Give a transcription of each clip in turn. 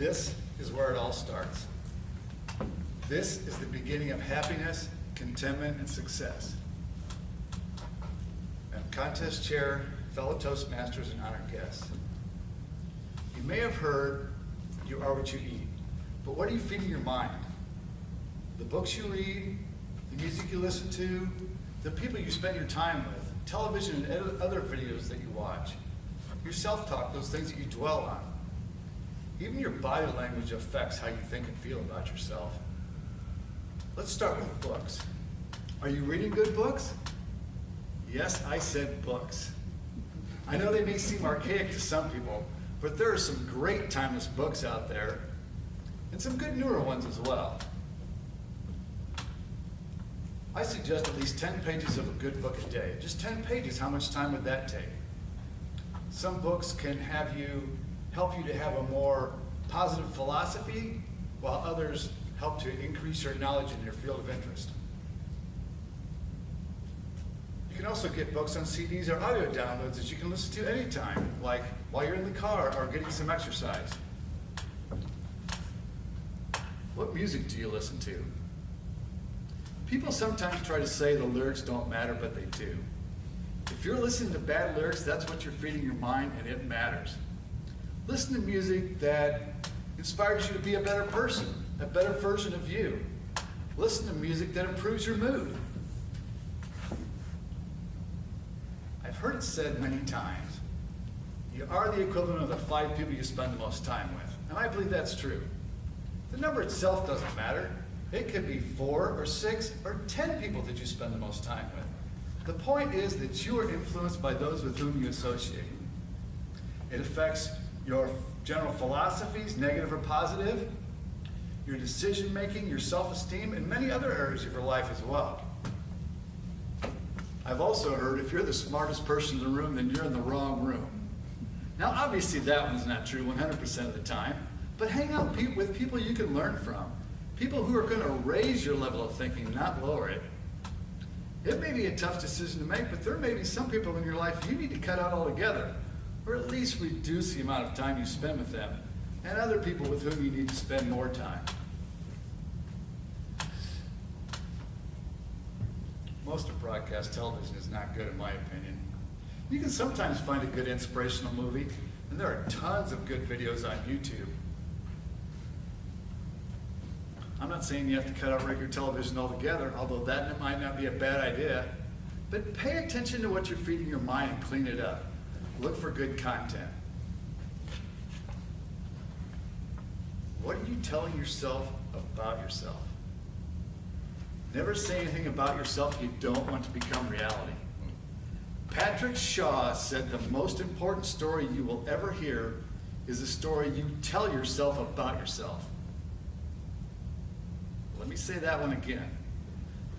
This is where it all starts. This is the beginning of happiness, contentment, and success. I'm contest chair, fellow Toastmasters, and honored guests. You may have heard, you are what you eat, but what are you feeding your mind? The books you read, the music you listen to, the people you spend your time with, television and other videos that you watch, your self-talk, those things that you dwell on. Even your body language affects how you think and feel about yourself. Let's start with books. Are you reading good books? Yes, I said books. I know they may seem archaic to some people, but there are some great timeless books out there, and some good newer ones as well. I suggest at least 10 pages of a good book a day. Just 10 pages, how much time would that take? Some books can help you to have a more positive philosophy, while others help to increase your knowledge in your field of interest. You can also get books on CDs or audio downloads that you can listen to anytime, like while you're in the car or getting some exercise. What music do you listen to? People sometimes try to say the lyrics don't matter, but they do. If you're listening to bad lyrics, that's what you're feeding your mind, and it matters. Listen to music that inspires you to be a better person, a better version of you. Listen to music that improves your mood. I've heard it said many times, you are the equivalent of the 5 people you spend the most time with. And I believe that's true. The number itself doesn't matter. It could be 4 or 6 or 10 people that you spend the most time with. The point is that you are influenced by those with whom you associate. It affects your general philosophies, negative or positive, your decision making, your self-esteem, and many other areas of your life as well. I've also heard if you're the smartest person in the room, then you're in the wrong room. Now obviously that one's not true 100% of the time, but hang out with people you can learn from. People who are going to raise your level of thinking, not lower it. It may be a tough decision to make, but there may be some people in your life you need to cut out altogether, or at least reduce the amount of time you spend with them, and other people with whom you need to spend more time. Most of broadcast television is not good in my opinion. You can sometimes find a good inspirational movie, and there are tons of good videos on YouTube. I'm not saying you have to cut out regular television altogether, although that might not be a bad idea. But pay attention to what you're feeding your mind and clean it up. Look for good content. What are you telling yourself about yourself? Never say anything about yourself you don't want to become reality. Patrick Shaw said the most important story you will ever hear is the story you tell yourself about yourself. Let me say that one again.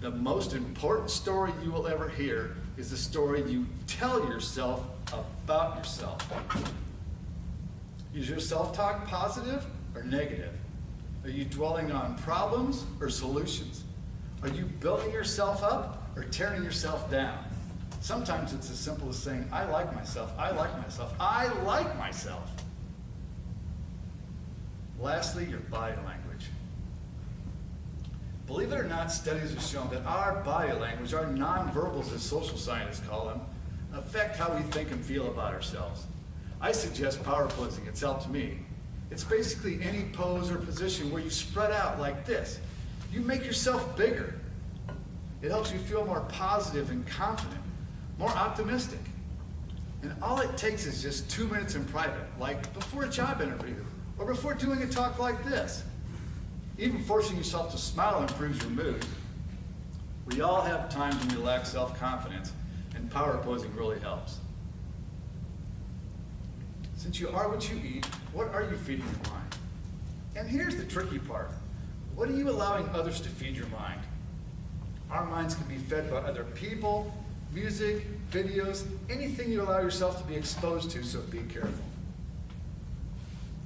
The most important story you will ever hear is the story you tell yourself about yourself. Is your self-talk positive or negative? Are you dwelling on problems or solutions? Are you building yourself up or tearing yourself down? Sometimes it's as simple as saying, I like myself, I like myself, I like myself. Lastly, your body language. Believe it or not, studies have shown that our body language, our nonverbals as social scientists call them, affect how we think and feel about ourselves. I suggest power posing. It's helped me. It's basically any pose or position where you spread out like this. You make yourself bigger. It helps you feel more positive and confident, more optimistic. And all it takes is just 2 minutes in private, like before a job interview or before doing a talk like this. Even forcing yourself to smile improves your mood. We all have times when we lack self-confidence, and power posing really helps. Since you are what you eat, what are you feeding your mind? And here's the tricky part. What are you allowing others to feed your mind? Our minds can be fed by other people, music, videos, anything you allow yourself to be exposed to, so be careful.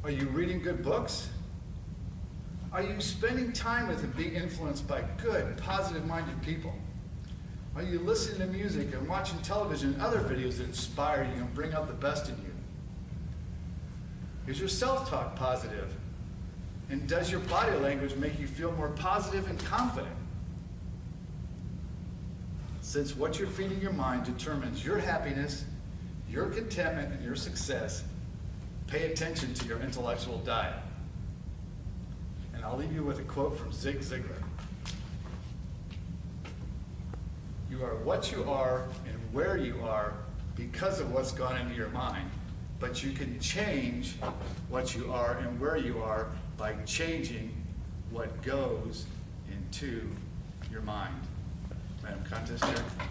Are you reading good books? Are you spending time with and being influenced by good, positive-minded people? Are you listening to music and watching television and other videos that inspire you and bring out the best in you? Is your self-talk positive? And does your body language make you feel more positive and confident? Since what you're feeding your mind determines your happiness, your contentment, and your success, pay attention to your intellectual diet. And I'll leave you with a quote from Zig Ziglar. You are what you are and where you are because of what's gone into your mind, but you can change what you are and where you are by changing what goes into your mind. Madam Contest Chair.